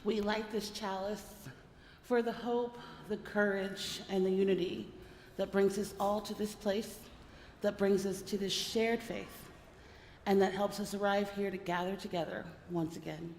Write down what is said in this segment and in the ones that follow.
We light this chalice for the hope, the courage, and the unity that brings us all to this place, that brings us to this shared faith, and that helps us arrive here to gather together once again.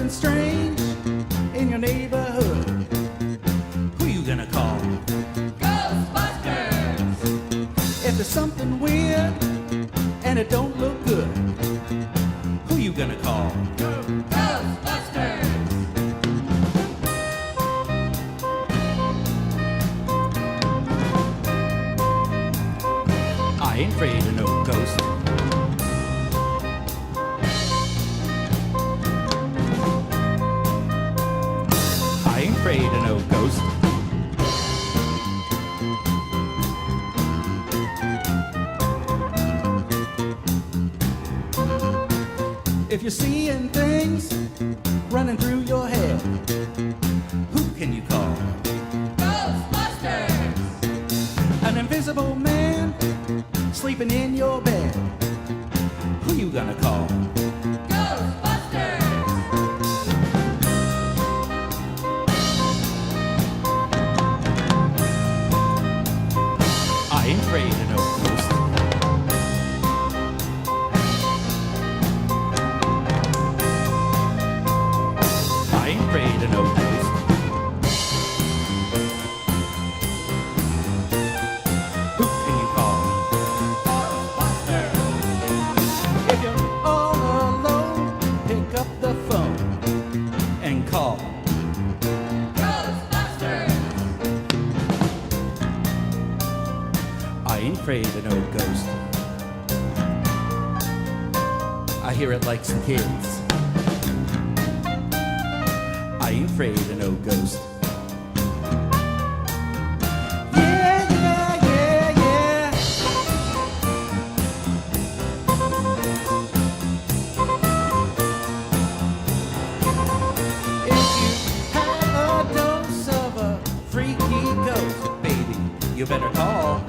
Strange in your neighborhood, who you gonna call? Ghostbusters! If there's something weird and it don't look good, who you gonna call? Ghostbusters! I ain't afraid of no ghost. Afraid of no ghost. If you're seeing things running through your head, who can you call? Ghostbusters! An invisible man sleeping in your bed, who you gonna call? I ain't afraid of no ghost. I ain't afraid of no ghost. Who can you call? If you're all alone, pick up the phone and call. I ain't afraid of no ghost. I hear it like some kids. I ain't afraid of no ghost. Yeah, yeah, yeah, yeah. If you have a dose of a freaky ghost, baby, you better call.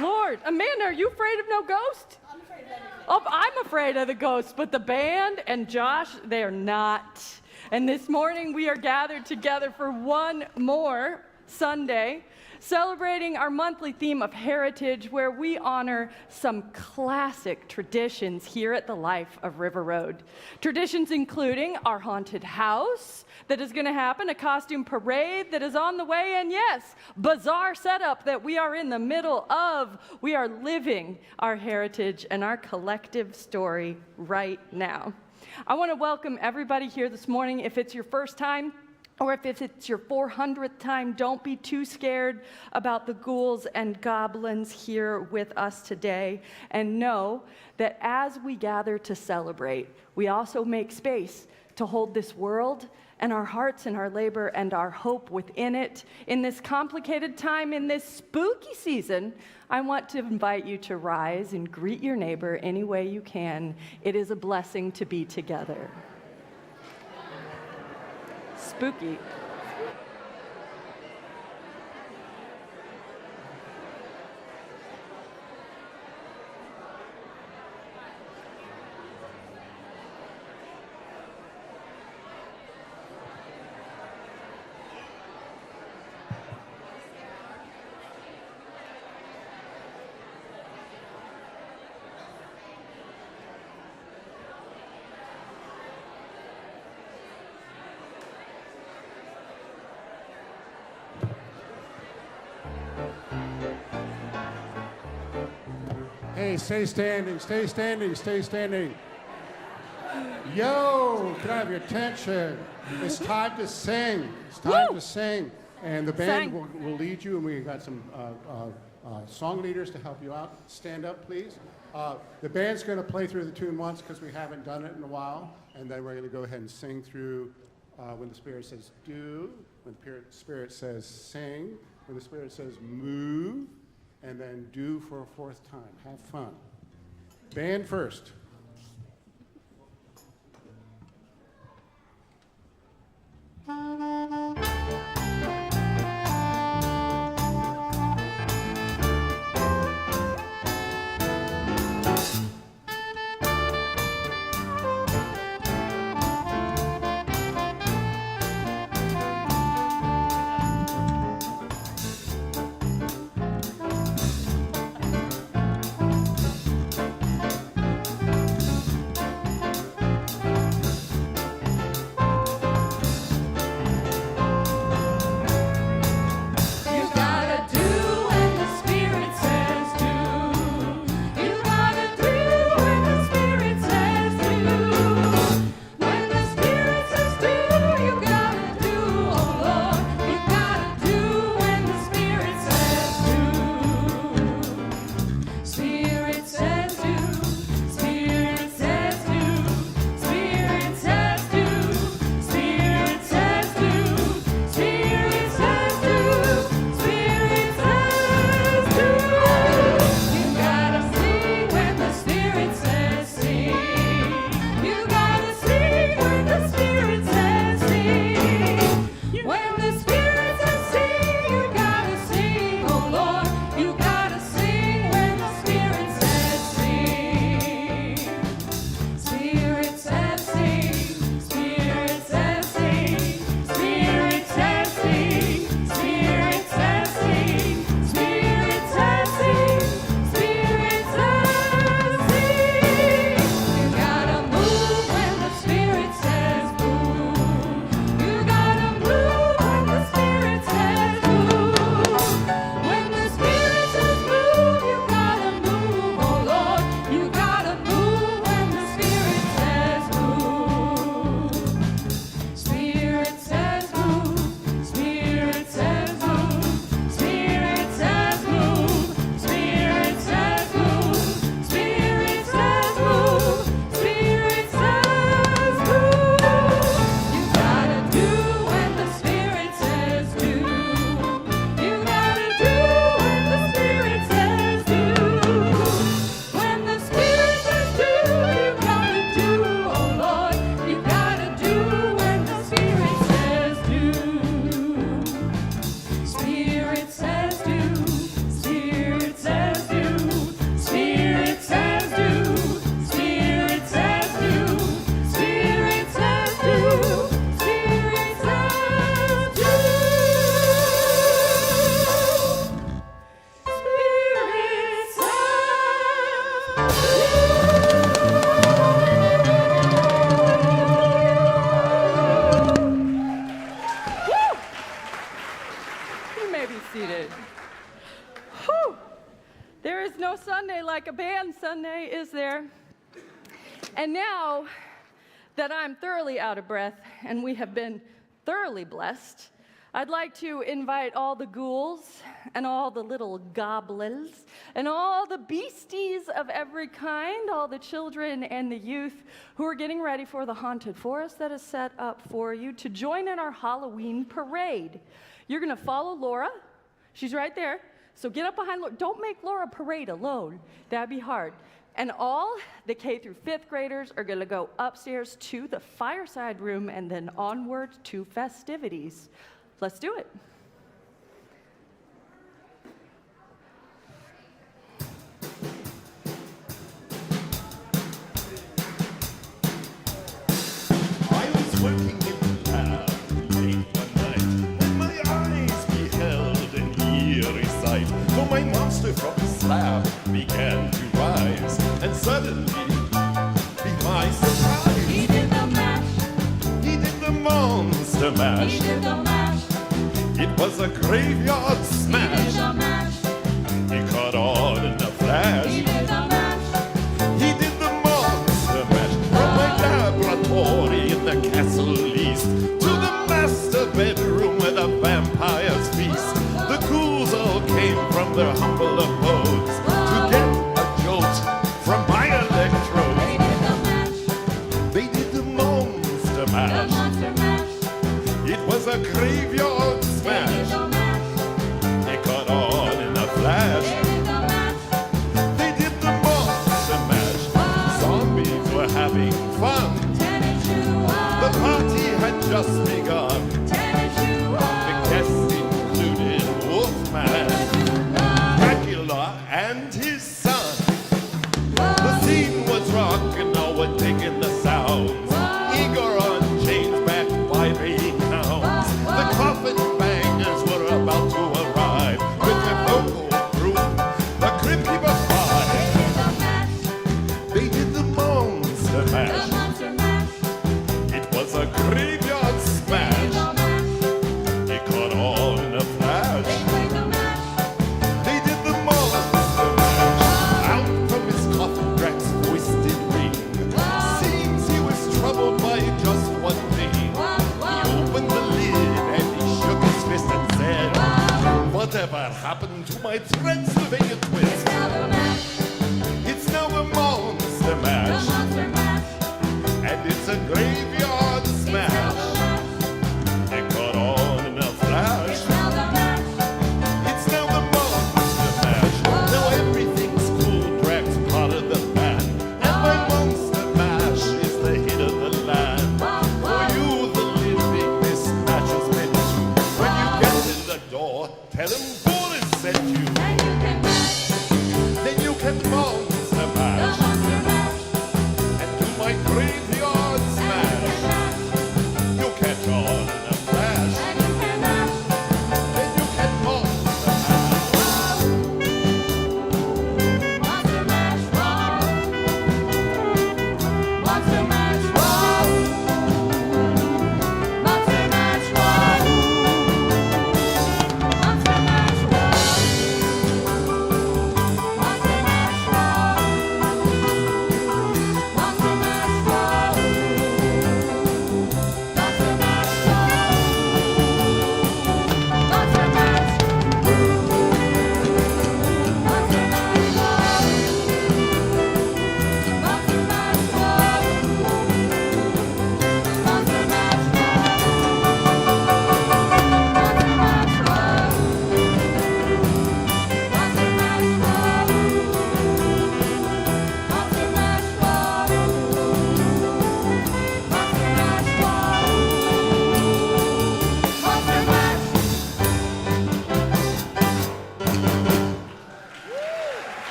Lord, Amanda, are you afraid of no ghost? I'm afraid of everything. Oh, I'm afraid of the ghost, but the band and Josh, they're not. And this morning we are gathered together for one more Sunday, celebrating our monthly theme of heritage, where we honor some classic traditions here at the Life of River Road. Traditions including our haunted house that is going to happen, a costume parade that is on the way, and yes, bizarre setup that we are in the middle of. We are living our heritage and our collective story right now. I want to welcome everybody here this morning. If it's your first time, or if it's your 400th time, don't be too scared about the ghouls and goblins here with us today. And know that as we gather to celebrate, we also make space to hold this world and our hearts and our labor and our hope within it. In this complicated time, in this spooky season, I want to invite you to rise and greet your neighbor any way you can. It is a blessing to be together. Spooky. Hey, stay standing, stay standing, stay standing. Yo, can I have your attention? It's time to sing. It's time to sing. And the band will lead you, and we got some song leaders to help you out. Stand up, please. The band's going to play through the tune once because we haven't done it in a while. And then we're going to go ahead and sing through when the Spirit says do, when the Spirit says sing, when the Spirit says move, and then do for a fourth time. Have fun. Band first. And now that I'm thoroughly out of breath and we have been thoroughly blessed, I'd like to invite all the ghouls and all the little goblins and all the beasties of every kind, all the children and the youth who are getting ready for the haunted forest that is set up for you to join in our Halloween parade. You're going to follow Laura. She's right there. So get up behind Laura. Don't make Laura parade alone. That'd be hard. And all the K through 5th graders are going to go upstairs to the fireside room and then onward to festivities. Let's do it. I was working in the lab late one night when my eyes beheld an eerie sight. For my monster from the slab began to rise, and suddenly, be my surprise, He did the mash. he did the monster mash. He did the mash. It was a graveyard He did smash. the mash. He caught on in a He flash. did the mash. He did the monster mash from my laboratory in the castle east to the master bedroom where the vampires feast. The ghouls all came from their humble abodes to get a jolt from my electrode. They did the mash. They did the monster The mash. monster mash. It was a graveyard They did smash. the mash. They caught on in a flash. They did the mash. They did the monster mash. Zombies were having fun. The party had just begun. The guests included Wolfman, Dracula, and his son. The scene was rockin', all were digging the sounds. Eager on chains backed by baying hounds. The coffin bangers were about to arrive with their vocal group, the Crypt Keeper Five. They did the monster mash. It was a graveyard smash. It caught on in a flash. They did the monster mash. Out from his coffin, Drax's voice did ring. Seems he was troubled by just one thing. He opened the lid and he shook his fist and said, "Whatever happened to my Transylvania twist? It's now a monster mash. And it's a graveyard smash. It caught on in a flash. It's now the monster mash. Now everything's cool. Drax part of the band. And my monster mash is the hit of the land. For you, the living, this match is meant to. When you get to the door, tell him Boris sent you. Then you can monster mash. And do my graveyard smash. You'll catch on in a flash. Then you can monster mash.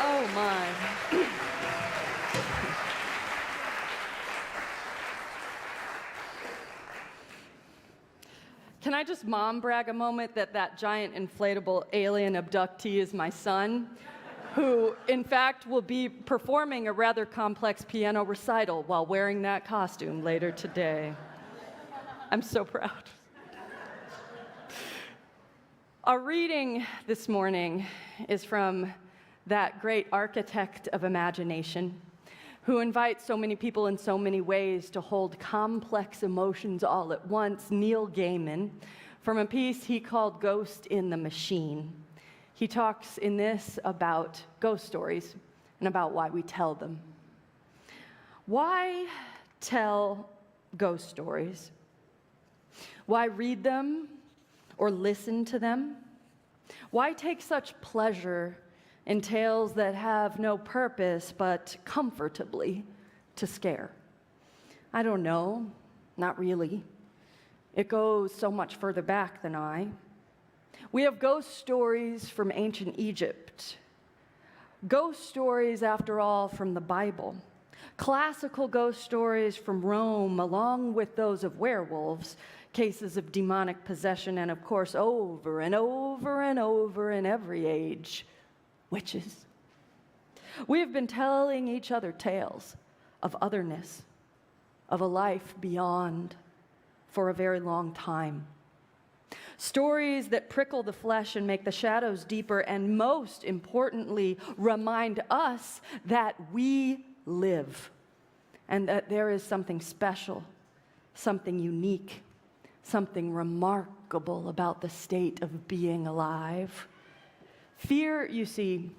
Oh my. Can I just mom brag a moment that giant inflatable alien abductee is my son, who in fact will be performing a rather complex piano recital while wearing that costume later today. I'm so proud. Our reading this morning is from that great architect of imagination, who invites so many people in so many ways to hold complex emotions all at once, Neil Gaiman, from a piece he called Ghost in the Machine. He talks in this about ghost stories and about why we tell them. Why tell ghost stories? Why read them or listen to them? Why take such pleasure in tales that have no purpose but comfortably to scare? I don't know, not really. It goes so much further back than I. We have ghost stories from ancient Egypt. Ghost stories, after all, from the Bible. Classical ghost stories from Rome, along with those of werewolves, cases of demonic possession, and of course, over and over and over in every age, witches. We have been telling each other tales of otherness, of a life beyond, for a very long time. Stories that prickle the flesh and make the shadows deeper, and most importantly, remind us that we live and that there is something special, something unique, something remarkable about the state of being alive. Fear, you see,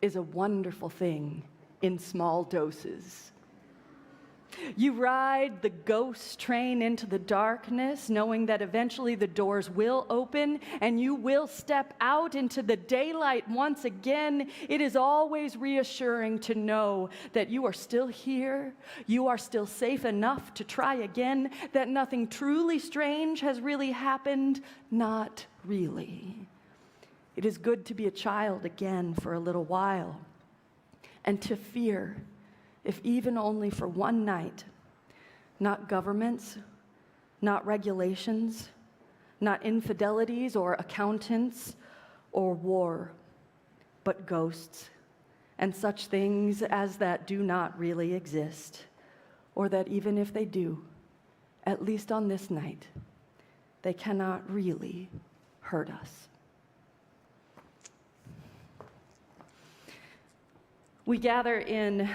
is a wonderful thing in small doses. You ride the ghost train into the darkness, knowing that eventually the doors will open and you will step out into the daylight once again. It is always reassuring to know that you are still here, you are still safe enough to try again, that nothing truly strange has really happened. Not really. It is good to be a child again for a little while, and to fear, if even only for one night, not governments, not regulations, not infidelities or accountants or war, but ghosts and such things as that do not really exist, or that even if they do, at least on this night, they cannot really hurt us. We gather in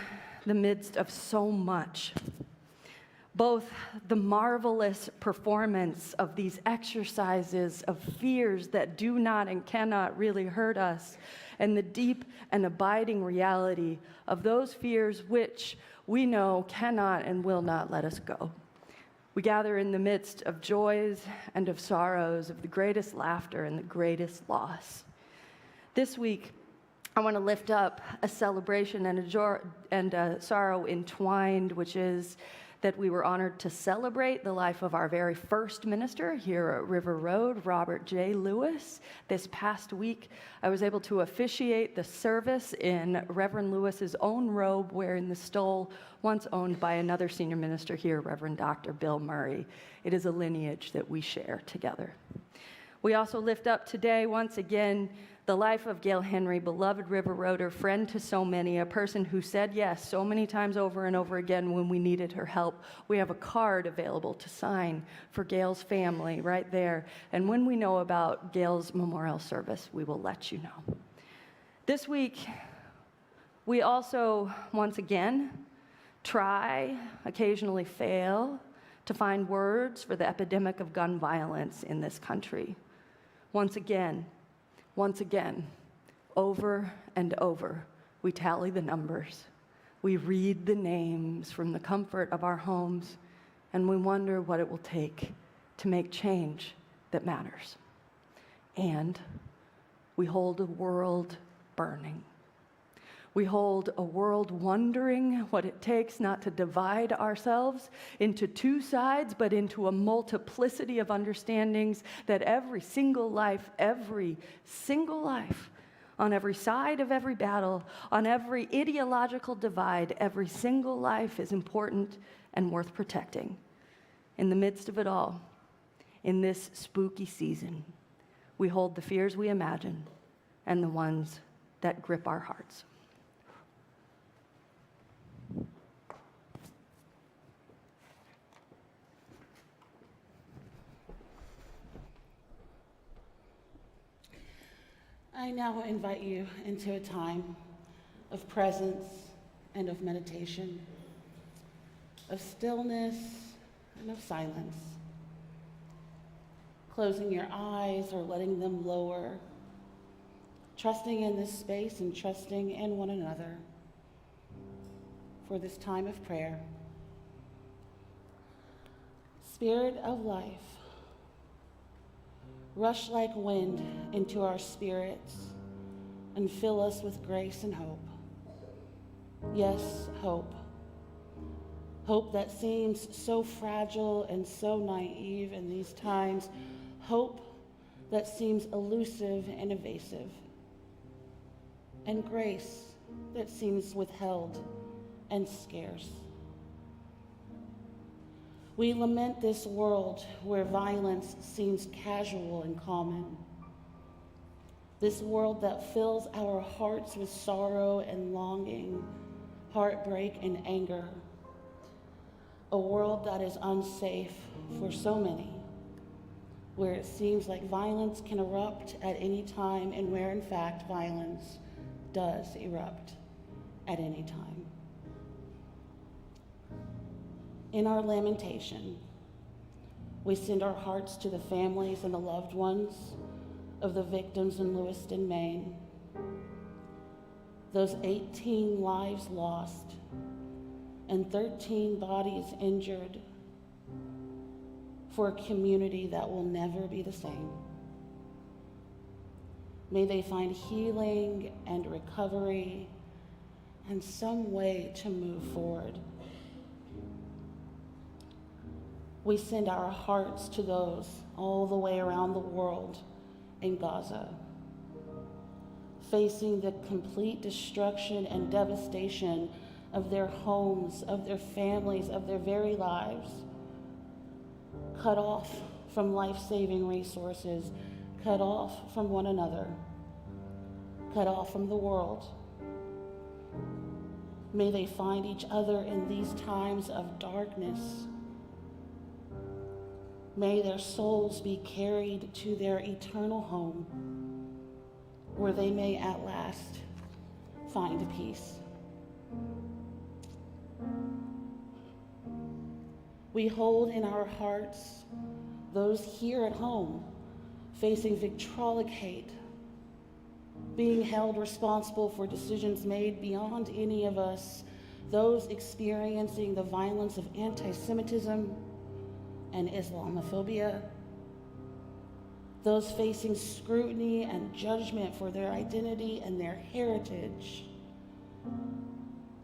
the midst of so much, both the marvelous performance of these exercises of fears that do not and cannot really hurt us, and the deep and abiding reality of those fears which we know cannot and will not let us go. We gather in the midst of joys and of sorrows, of the greatest laughter and the greatest loss. This week, I want to lift up a celebration and a sorrow entwined, which is that we were honored to celebrate the life of our very first minister here at River Road, Robert J. Lewis. This past week, I was able to officiate the service in Reverend Lewis's own robe, wearing the stole once owned by another senior minister here, Reverend Dr. Bill Murray. It is a lineage that we share together. We also lift up today, once again, the life of Gail Henry, beloved River Roader, friend to so many, a person who said yes so many times over and over again when we needed her help. We have a card available to sign for Gail's family right there. And when we know about Gail's memorial service, we will let you know. This week, we also, once again, try, occasionally fail, to find words for the epidemic of gun violence in this country. Once again, over and over, we tally the numbers. We read the names from the comfort of our homes, and we wonder what it will take to make change that matters. And we hold a world burning. We hold a world wondering what it takes not to divide ourselves into two sides, but into a multiplicity of understandings that every single life, on every side of every battle, on every ideological divide, every single life is important and worth protecting. In the midst of it all, in this spooky season, we hold the fears we imagine and the ones that grip our hearts. I now invite you into a time of presence and of meditation, of stillness and of silence. Closing your eyes or letting them lower, trusting in this space and trusting in one another for this time of prayer. Spirit of life, rush like wind into our spirits and fill us with grace and hope. Yes, hope. Hope that seems so fragile and so naive in these times. Hope that seems elusive and evasive. And grace that seems withheld and scarce. We lament this world where violence seems casual and common. This world that fills our hearts with sorrow and longing, heartbreak and anger. A world that is unsafe for so many, where it seems like violence can erupt at any time and where in fact violence does erupt at any time. In our lamentation, we send our hearts to the families and the loved ones of the victims in Lewiston, Maine. Those 18 lives lost and 13 bodies injured for a community that will never be the same. May they find healing and recovery and some way to move forward. We send our hearts to those all the way around the world in Gaza, facing the complete destruction and devastation of their homes, of their families, of their very lives, cut off from life-saving resources, cut off from one another, cut off from the world. May they find each other in these times of darkness. May their souls be carried to their eternal home, where they may at last find peace. We hold in our hearts those here at home facing vitriolic hate, being held responsible for decisions made beyond any of us, those experiencing the violence of anti-Semitism and Islamophobia, those facing scrutiny and judgment for their identity and their heritage.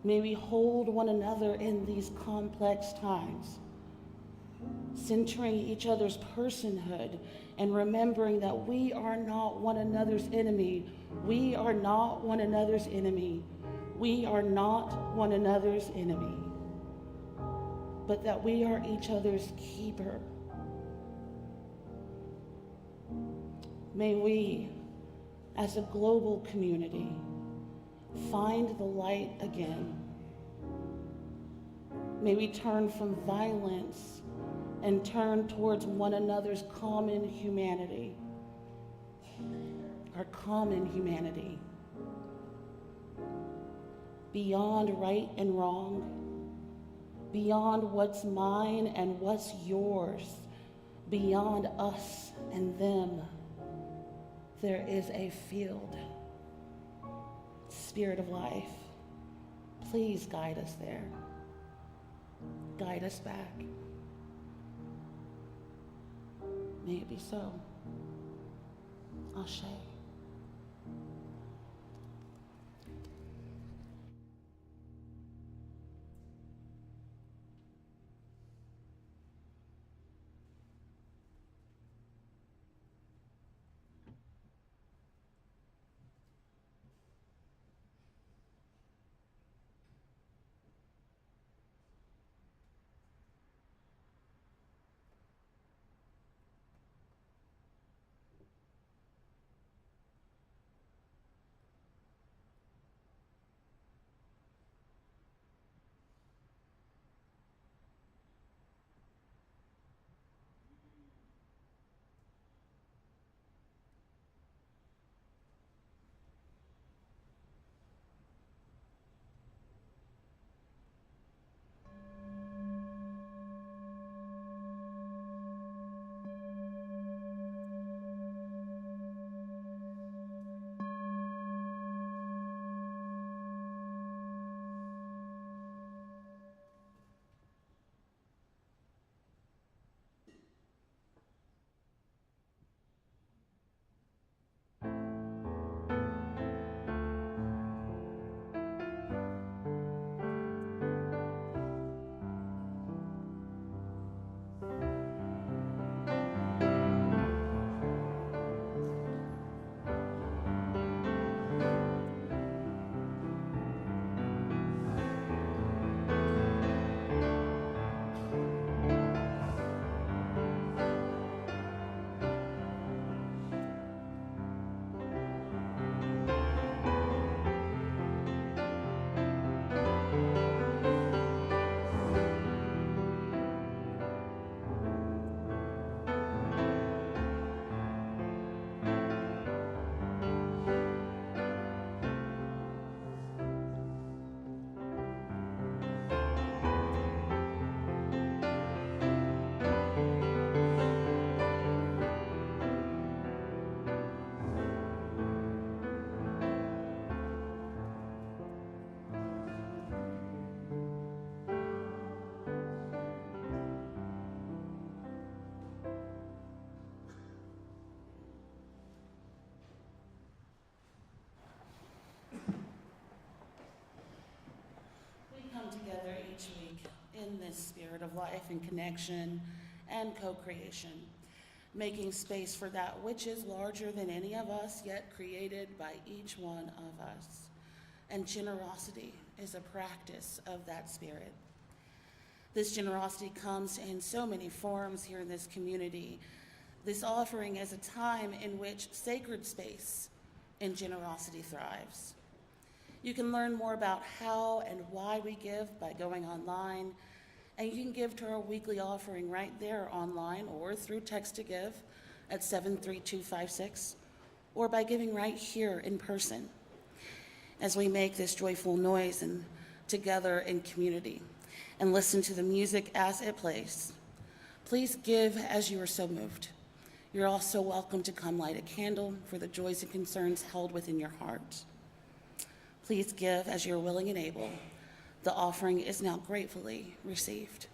May we hold one another in these complex times, centering each other's personhood and remembering that we are not one another's enemy. We are not one another's enemy. We are not one another's enemy, but that we are each other's keeper. May we, as a global community, find the light again. May we turn from violence and turn towards one another's common humanity, our common humanity, beyond right and wrong, beyond what's mine and what's yours, beyond us and them. There is a field. Spirit of life, please guide us there. Guide us back. May it be so. Ashe. together each week in this spirit of life and connection and co-creation, making space for that which is larger than any of us, yet created by each one of us. And generosity is a practice of that spirit. This generosity comes in so many forms here in this community. This offering is a time in which sacred space and generosity thrives. You can learn more about how and why we give by going online, and you can give to our weekly offering right there online or through text to give at 73256, or by giving right here in person as we make this joyful noise and together in community and listen to the music as it plays. Please give as you are so moved. You're also welcome to come light a candle for the joys and concerns held within your heart. Please give as you're willing and able. The offering is now gratefully received.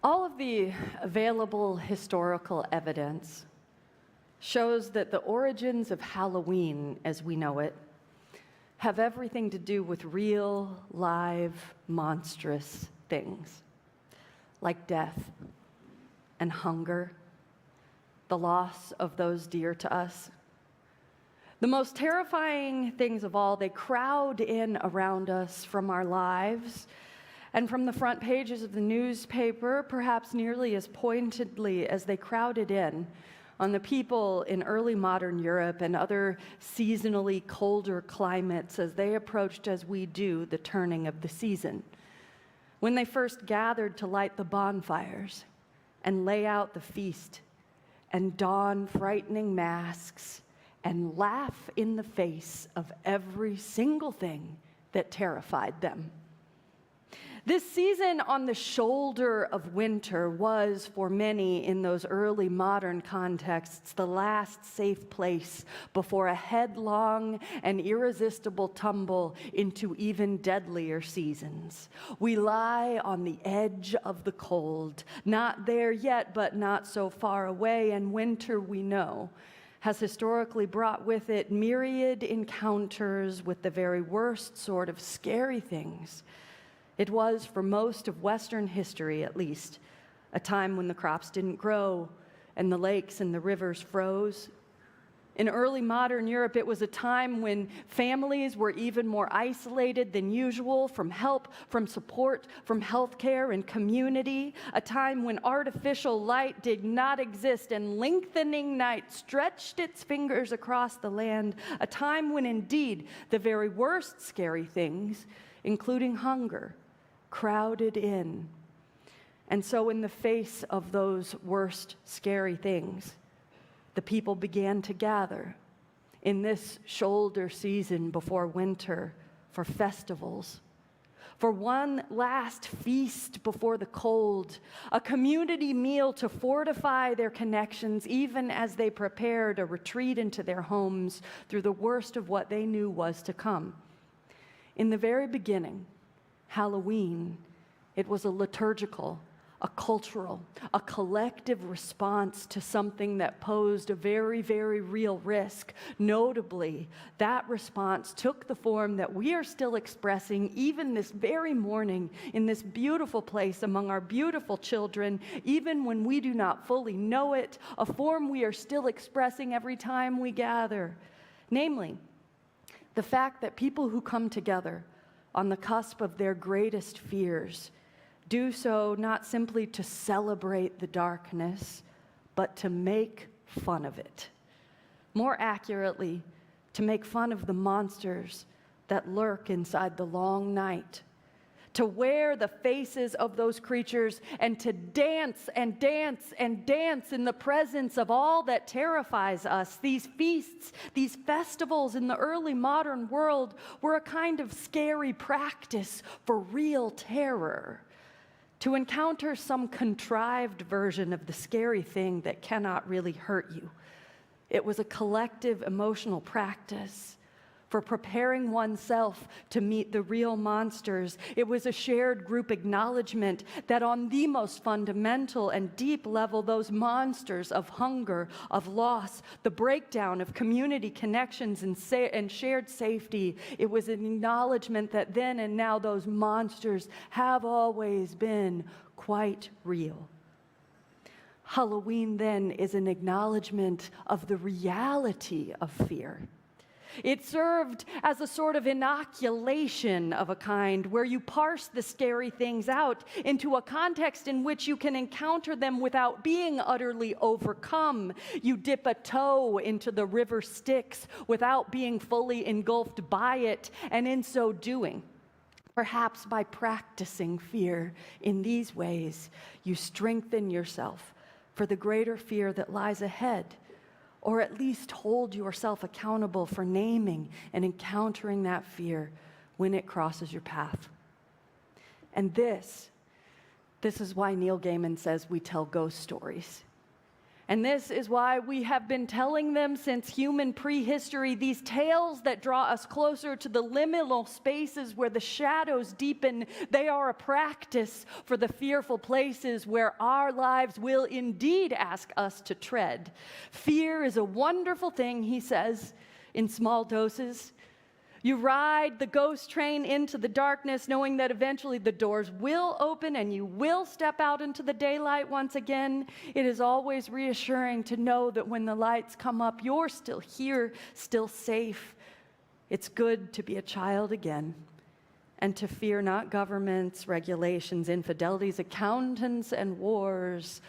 All of the available historical evidence shows that the origins of Halloween as we know it have everything to do with real, live, monstrous things like death and hunger, the loss of those dear to us. The most terrifying things of all, they crowd in around us from our lives and from the front pages of the newspaper, perhaps nearly as pointedly as they crowded in on the people in early modern Europe and other seasonally colder climates as they approached, as we do, the turning of the season. When they first gathered to light the bonfires and lay out the feast and don frightening masks and laugh in the face of every single thing that terrified them. This season on the shoulder of winter was, for many in those early modern contexts, the last safe place before a headlong and irresistible tumble into even deadlier seasons. We lie on the edge of the cold, not there yet, but not so far away, and winter, we know, has historically brought with it myriad encounters with the very worst sort of scary things. It was, for most of Western history at least, a time when the crops didn't grow and the lakes and the rivers froze. In early modern Europe, it was a time when families were even more isolated than usual from help, from support, from healthcare and community. A time when artificial light did not exist and lengthening night stretched its fingers across the land. A time when indeed the very worst scary things, including hunger, crowded in. And so in the face of those worst scary things, the people began to gather in this shoulder season before winter for festivals, for one last feast before the cold, a community meal to fortify their connections even as they prepared a retreat into their homes through the worst of what they knew was to come. In the very beginning, Halloween, it was a liturgical, a cultural, a collective response to something that posed a very, very real risk. Notably, that response took the form that we are still expressing even this very morning in this beautiful place among our beautiful children, even when we do not fully know it, a form we are still expressing every time we gather. Namely, the fact that people who come together on the cusp of their greatest fears do so not simply to celebrate the darkness, but to make fun of it. More accurately, to make fun of the monsters that lurk inside the long night, to wear the faces of those creatures and to dance and dance and dance in the presence of all that terrifies us. These feasts, these festivals in the early modern world were a kind of scary practice for real terror. To encounter some contrived version of the scary thing that cannot really hurt you. It was a collective emotional practice for preparing oneself to meet the real monsters. It was a shared group acknowledgement that on the most fundamental and deep level, those monsters of hunger, of loss, the breakdown of community connections and shared safety, it was an acknowledgement that then and now those monsters have always been quite real. Halloween then is an acknowledgement of the reality of fear. It served as a sort of inoculation of a kind where you parse the scary things out into a context in which you can encounter them without being utterly overcome. You dip a toe into the river Styx without being fully engulfed by it, and in so doing, perhaps by practicing fear in these ways, you strengthen yourself for the greater fear that lies ahead. Or at least hold yourself accountable for naming and encountering that fear when it crosses your path. And this is why Neil Gaiman says we tell ghost stories. And this is why we have been telling them since human prehistory, these tales that draw us closer to the liminal spaces where the shadows deepen. They are a practice for the fearful places where our lives will indeed ask us to tread. Fear is a wonderful thing, he says, in small doses. You ride the ghost train into the darkness, knowing that eventually the doors will open and you will step out into the daylight once again. It is always reassuring to know that when the lights come up, you're still here, still safe. It's good to be a child again and to fear not governments, regulations, infidelities, accountants, and wars,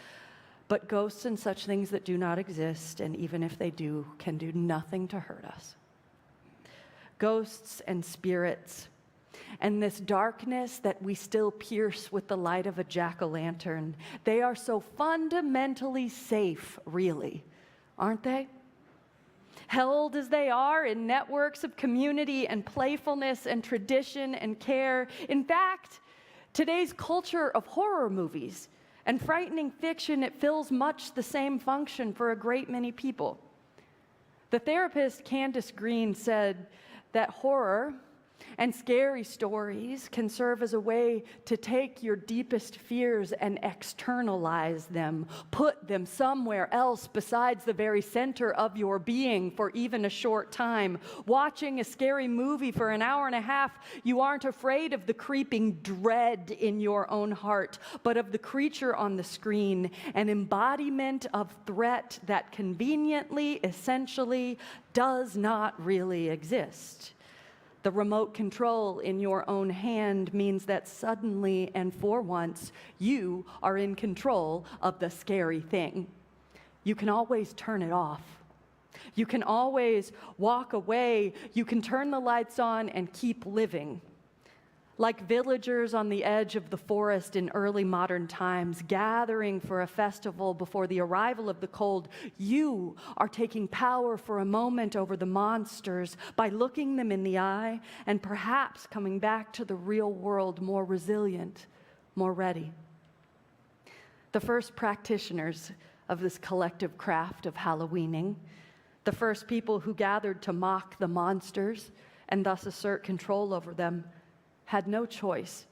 but ghosts and such things that do not exist, and even if they do, can do nothing to hurt us. Ghosts and spirits, and this darkness that we still pierce with the light of a jack-o'-lantern, they are so fundamentally safe, really, aren't they? Held as they are in networks of community and playfulness and tradition and care. In fact, today's culture of horror movies and frightening fiction, it fills much the same function for a great many people. The therapist Candace Green said that horror And scary stories can serve as a way to take your deepest fears and externalize them, put them somewhere else besides the very center of your being for even a short time. Watching a scary movie for an hour and a half, you aren't afraid of the creeping dread in your own heart, but of the creature on the screen, an embodiment of threat that conveniently, essentially, does not really exist. The remote control in your own hand means that suddenly and for once, you are in control of the scary thing. You can always turn it off. You can always walk away. You can turn the lights on and keep living. Like villagers on the edge of the forest in early modern times, gathering for a festival before the arrival of the cold, you are taking power for a moment over the monsters by looking them in the eye and perhaps coming back to the real world more resilient, more ready. The first practitioners of this collective craft of Halloweening, the first people who gathered to mock the monsters and thus assert control over them, had no choice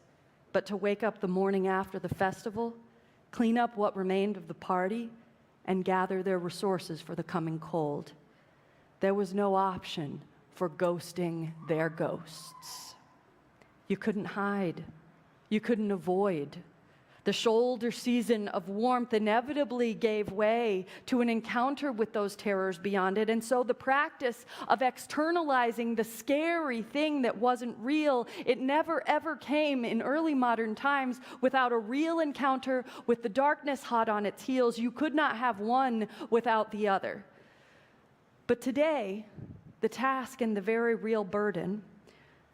but to wake up the morning after the festival, clean up what remained of the party, and gather their resources for the coming cold. There was no option for ghosting their ghosts. You couldn't hide. You couldn't avoid. The shoulder season of warmth inevitably gave way to an encounter with those terrors beyond it. And so the practice of externalizing the scary thing that wasn't real, it never ever came in early modern times without a real encounter with the darkness hot on its heels. You could not have one without the other. But today, the task and the very real burden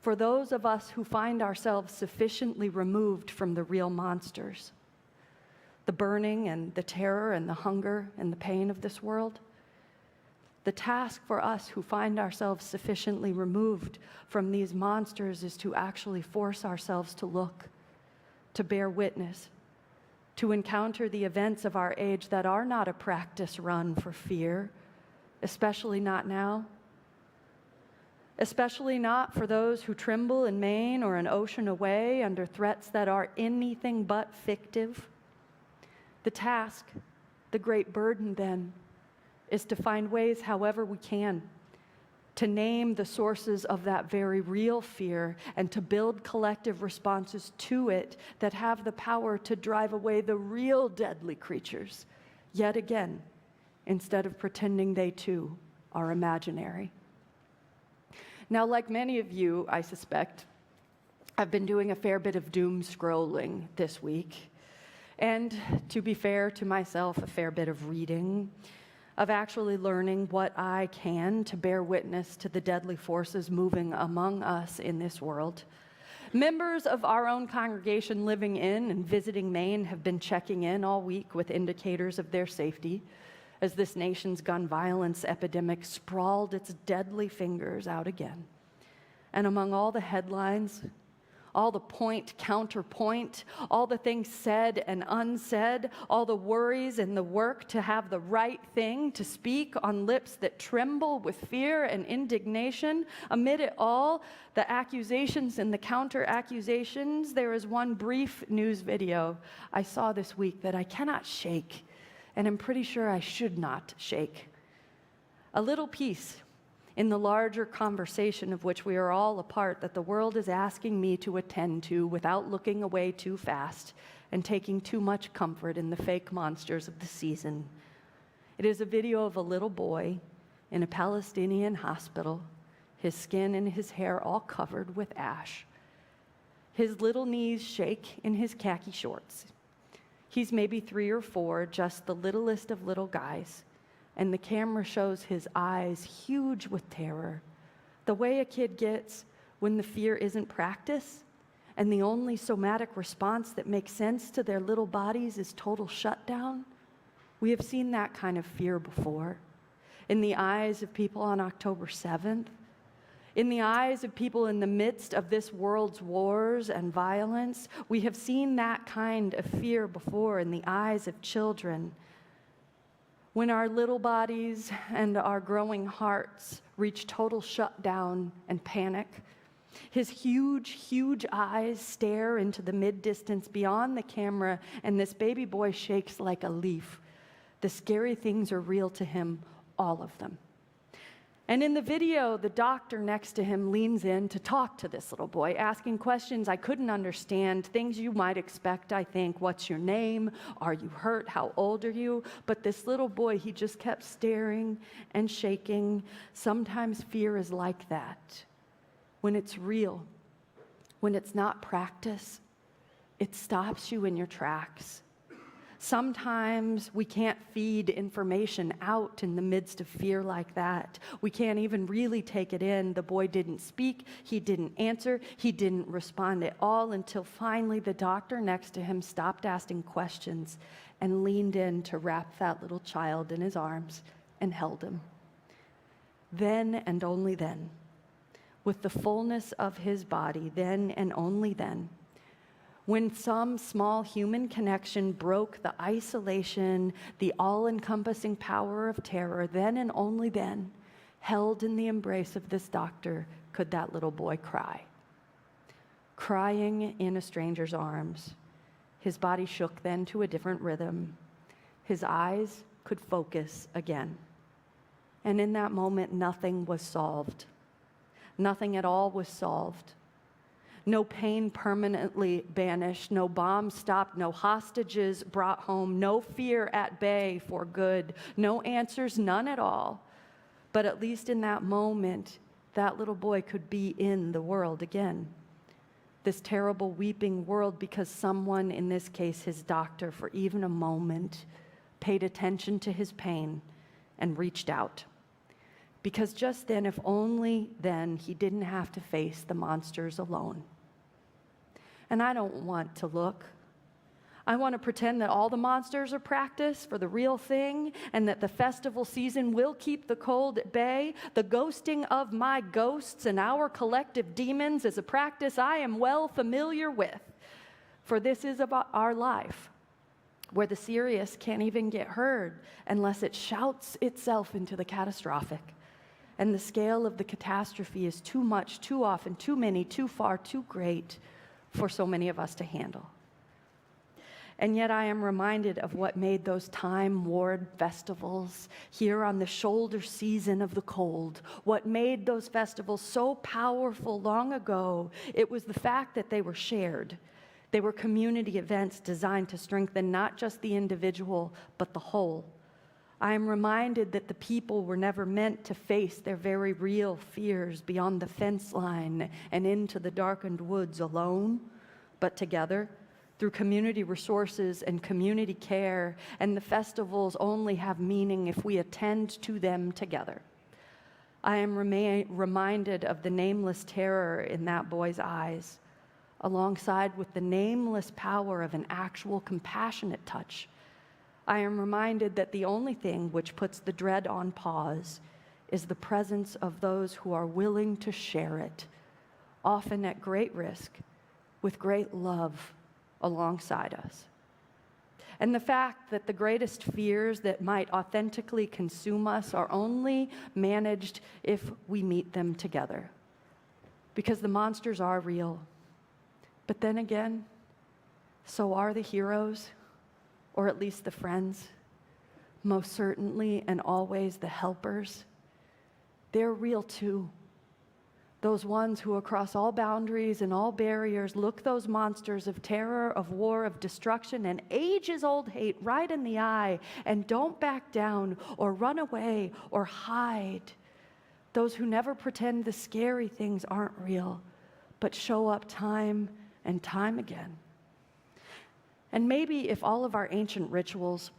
for those of us who find ourselves sufficiently removed from the real monsters, the burning and the terror and the hunger and the pain of this world, the task for us who find ourselves sufficiently removed from these monsters is to actually force ourselves to look, to bear witness, to encounter the events of our age that are not a practice run for fear, especially not now. Especially not for those who tremble in Maine or an ocean away under threats that are anything but fictive. The task, the great burden then, is to find ways however we can to name the sources of that very real fear and to build collective responses to it that have the power to drive away the real deadly creatures, yet again, instead of pretending they too are imaginary. Now, like many of you, I suspect, I've been doing a fair bit of doom scrolling this week. And to be fair to myself, a fair bit of reading, of actually learning what I can to bear witness to the deadly forces moving among us in this world. Members of our own congregation living in and visiting Maine have been checking in all week with indicators of their safety, as this nation's gun violence epidemic sprawled its deadly fingers out again. And among all the headlines, all the point, counterpoint, all the things said and unsaid, all the worries and the work to have the right thing to speak on lips that tremble with fear and indignation, amid it all, the accusations and the counter-accusations, there is one brief news video I saw this week that I cannot shake, and I'm pretty sure I should not shake. A little piece in the larger conversation of which we are all a part that the world is asking me to attend to without looking away too fast and taking too much comfort in the fake monsters of the season. It is a video of a little boy in a Palestinian hospital, his skin and his hair all covered with ash. His little knees shake in his khaki shorts. He's maybe 3 or 4, just the littlest of little guys, and the camera shows his eyes huge with terror, the way a kid gets when the fear isn't practice, and the only somatic response that makes sense to their little bodies is total shutdown. We have seen that kind of fear before, in the eyes of people on October 7th, in the eyes of people in the midst of this world's wars and violence. We have seen that kind of fear before in the eyes of children. When our little bodies and our growing hearts reach total shutdown and panic, His huge, huge eyes stare into the mid-distance beyond the camera, and this baby boy shakes like a leaf. The scary things are real to him, all of them. And in the video, the doctor next to him leans in to talk to this little boy, asking questions I couldn't understand, things you might expect, I think. What's your name? Are you hurt? How old are you? But this little boy, he just kept staring and shaking. Sometimes fear is like that. When it's real, when it's not practice, it stops you in your tracks. Sometimes we can't feed information out in the midst of fear like that. We can't even really take it in. The boy didn't speak, he didn't answer, he didn't respond at all until finally the doctor next to him stopped asking questions and leaned in to wrap that little child in his arms and held him. Then and only then, with the fullness of his body, then and only then, when some small human connection broke the isolation, the all-encompassing power of terror, then and only then, held in the embrace of this doctor, could that little boy cry. Crying in a stranger's arms. His body shook then to a different rhythm. His eyes could focus again. And in that moment, nothing was solved. Nothing at all was solved. No pain permanently banished, no bomb stopped, no hostages brought home, no fear at bay for good, no answers, none at all. But at least in that moment, that little boy could be in the world again. This terrible weeping world because someone, in this case his doctor, for even a moment, paid attention to his pain and reached out. Because just then, if only then, he didn't have to face the monsters alone. And I don't want to look. I want to pretend that all the monsters are practice for the real thing and that the festival season will keep the cold at bay. The ghosting of my ghosts and our collective demons is a practice I am well familiar with. For this is about our life, where the serious can't even get heard unless it shouts itself into the catastrophic. And the scale of the catastrophe is too much, too often, too many, too far, too great for so many of us to handle. And yet I am reminded of what made those time-worn festivals here on the shoulder season of the cold. What made those festivals so powerful long ago, it was the fact that they were shared. They were community events designed to strengthen not just the individual, but the whole. I am reminded that the people were never meant to face their very real fears beyond the fence line and into the darkened woods alone, but together through community resources and community care, and the festivals only have meaning if we attend to them together. I am reminded of the nameless terror in that boy's eyes, alongside with the nameless power of an actual compassionate touch. I am reminded that the only thing which puts the dread on pause is the presence of those who are willing to share it, often at great risk, with great love alongside us. And the fact that the greatest fears that might authentically consume us are only managed if we meet them together. Because the monsters are real. But then again, so are the heroes, or at least the friends, most certainly and always the helpers. They're real too. Those ones who across all boundaries and all barriers look those monsters of terror, of war, of destruction, and ages-old hate right in the eye and don't back down or run away or hide. Those who never pretend the scary things aren't real, but show up time and time again. And maybe if all of our ancient rituals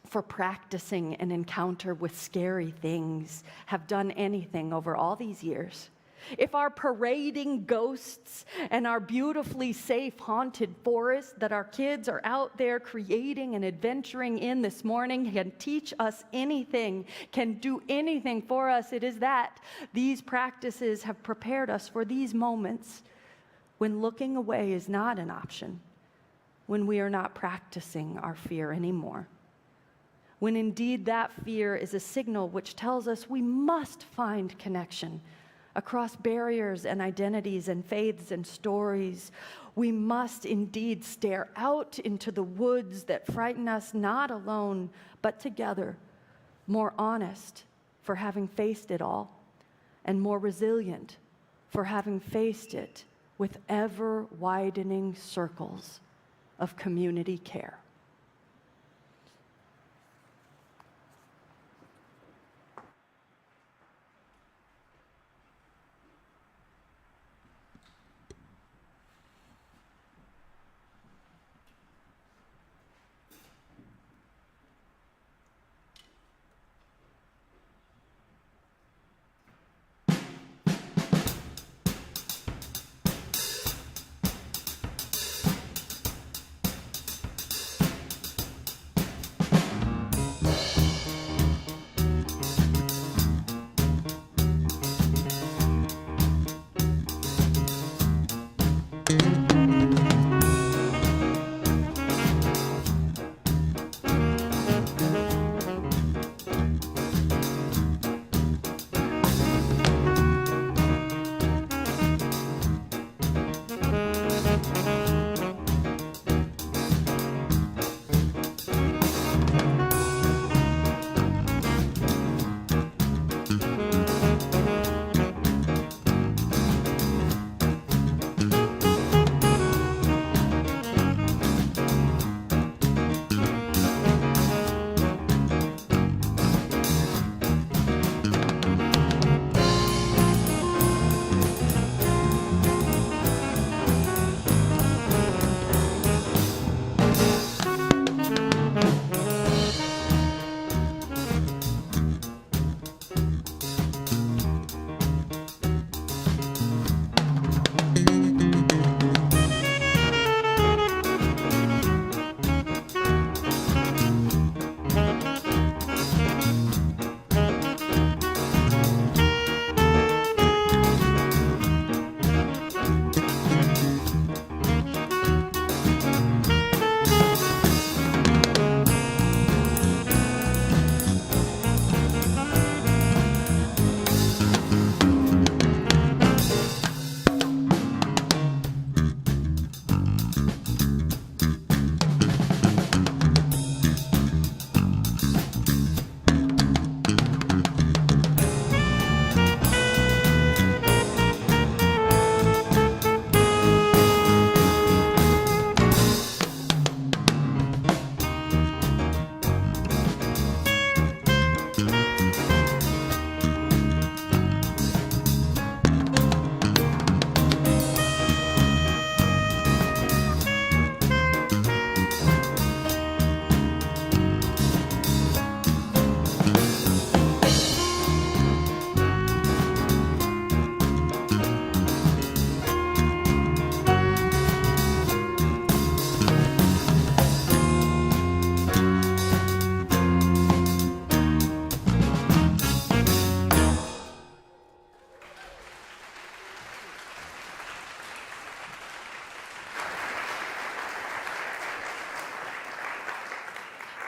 for practicing an encounter with scary things have done anything over all these years, if our parading ghosts and our beautifully safe haunted forest that our kids are out there creating and adventuring in this morning can teach us anything, can do anything for us, it is that these practices have prepared us for these moments when looking away is not an option, when we are not practicing our fear anymore. When indeed that fear is a signal which tells us we must find connection, across barriers and identities and faiths and stories. We must indeed stare out into the woods that frighten us, not alone, but together, more honest for having faced it all, and more resilient for having faced it with ever-widening circles of community care.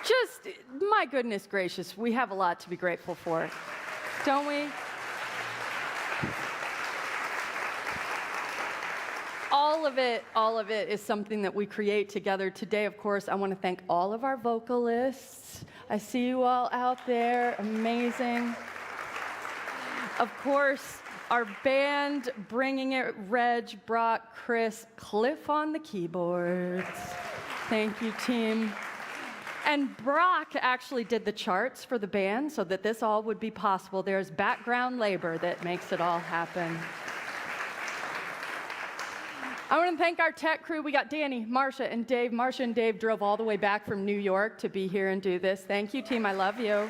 Just, my goodness gracious, we have a lot to be grateful for, don't we? All of it is something that we create together. Today, of course, I want to thank all of our vocalists. I see you all out there, amazing. Of course, our band bringing it, Reg, Brock, Chris, Cliff on the keyboards. Thank you, team. And Brock actually did the charts for the band so that this all would be possible. There's background labor that makes it all happen. I want to thank our tech crew. We got Danny, Marcia, and Dave. Marcia and Dave drove all the way back from New York to be here and do this. Thank you, team. I love you.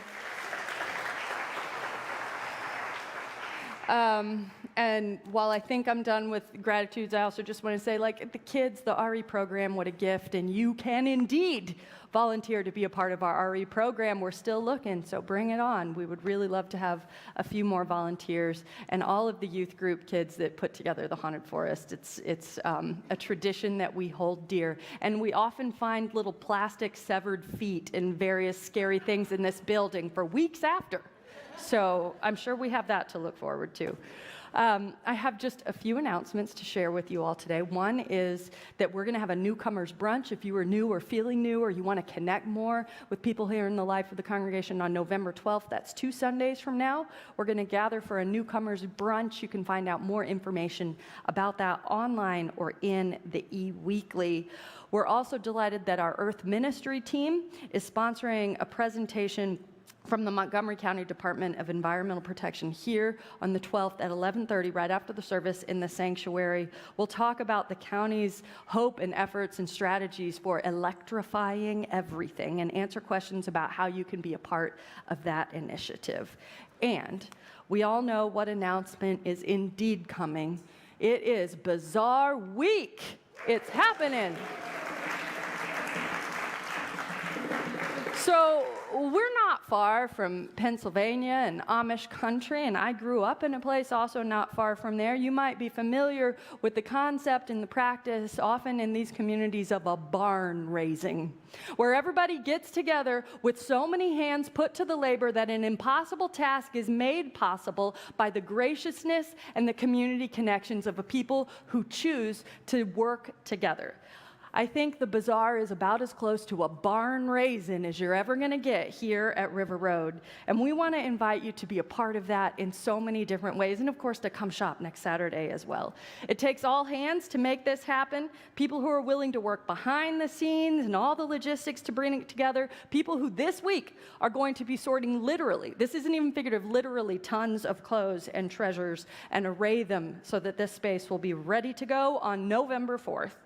And while I think I'm done with gratitudes, I also just want to say, like, the kids, the RE program, what a gift. And you can indeed volunteer to be a part of our RE program. We're still looking, so bring it on. We would really love to have a few more volunteers. And all of the youth group kids that put together the Haunted Forest. It's a tradition that we hold dear. And we often find little plastic severed feet and various scary things in this building for weeks after. So I'm sure we have that to look forward to. I have just a few announcements to share with you all today. One is that we're going to have a newcomers brunch. If you are new or feeling new, or you want to connect more with people here in the life of the congregation, on November 12th, that's 2 Sundays from now, we're going to gather for a newcomers brunch. You can find out more information about that online or in the e-weekly. We're also delighted that our Earth Ministry team is sponsoring a presentation from the Montgomery County Department of Environmental Protection here on the 12th at 11:30, right after the service in the sanctuary. We'll talk about the county's hope and efforts and strategies for electrifying everything and answer questions about how you can be a part of that initiative. And we all know what announcement is indeed coming. It is Bazaar Week. It's happening. So we're not far from Pennsylvania and Amish country, and I grew up in a place also not far from there. You might be familiar with the concept and the practice often in these communities of a barn raising, where everybody gets together with so many hands put to the labor that an impossible task is made possible by the graciousness and the community connections of a people who choose to work together. I think the bazaar is about as close to a barn raising as you're ever going to get here at River Road. And we want to invite you to be a part of that in so many different ways, and of course to come shop next Saturday as well. It takes all hands to make this happen, people who are willing to work behind the scenes and all the logistics to bring it together, people who this week are going to be sorting literally, this isn't even figurative, literally tons of clothes and treasures and array them so that this space will be ready to go on November 4th.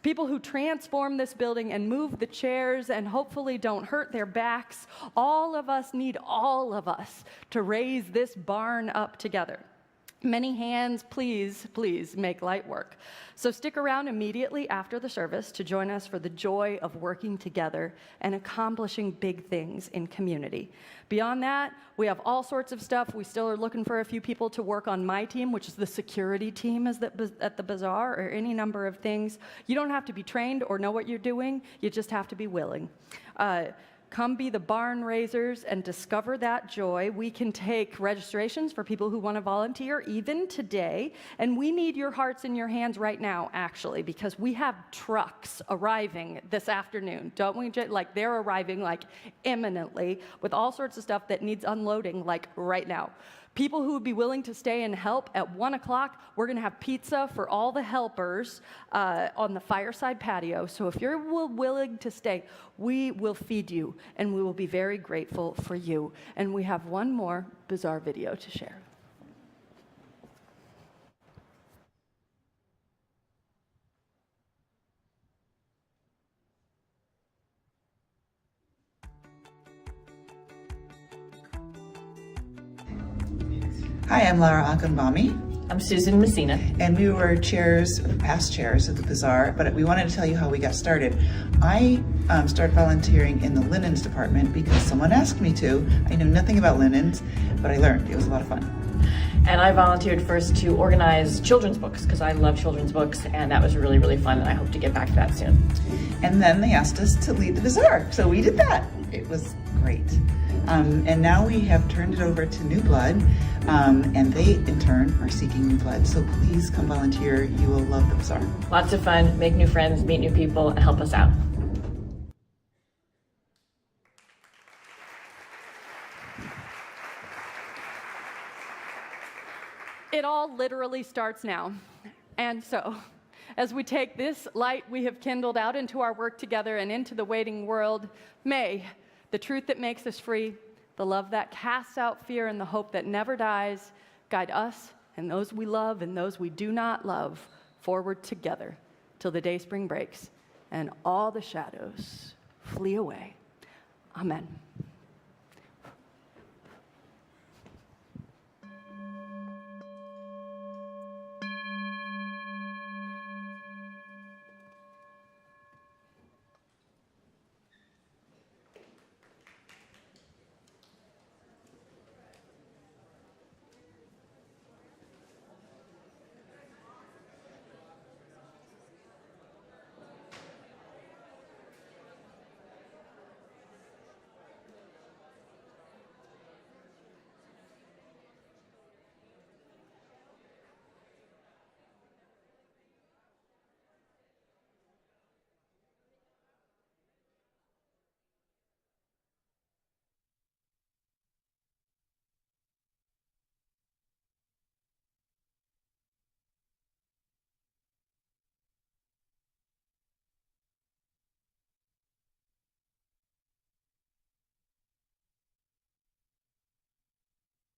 People who transform this building and move the chairs and hopefully don't hurt their backs. All of us need all of us to raise this barn up together. Many hands, please, please make light work. So stick around immediately after the service to join us for the joy of working together and accomplishing big things in community. Beyond that, we have all sorts of stuff. We still are looking for a few people to work on my team, which is the security team at the bazaar, or any number of things. You don't have to be trained or know what you're doing. You just have to be willing. Come be the barn raisers and discover that joy. We can take registrations for people who want to volunteer even today. And we need your hearts in your hands right now, actually, because we have trucks arriving this afternoon. Don't we? Like, they're arriving like imminently with all sorts of stuff that needs unloading like right now. People who would be willing to stay and help at 1 o'clock, we're going to have pizza for all the helpers on the fireside patio. So if you're willing to stay, we will feed you, and we will be very grateful for you. And we have one more bizarre video to share. Hi, I'm Lara Akanbami, I'm Susan Messina. and we were past chairs of the bazaar, but we wanted to tell you how we got started. I started volunteering in the linens department because someone asked me to. I knew nothing about linens, but I learned. It was a lot of fun. And I volunteered first to organize children's books because I love children's books, and that was really, really fun, and I hope to get back to that soon. And then they asked us to lead the bazaar, so we did that. It was great. And now we have turned it over to New Blood, and they, in turn, are seeking new blood. So please come volunteer. You will love the bazaar. Lots of fun, make new friends, meet new people, and help us out. It all literally starts now. And so, as we take this light we have kindled out into our work together and into the waiting world, may the truth that makes us free, the love that casts out fear, and the hope that never dies guide us and those we love and those we do not love forward together till the day spring breaks and all the shadows flee away. Amen.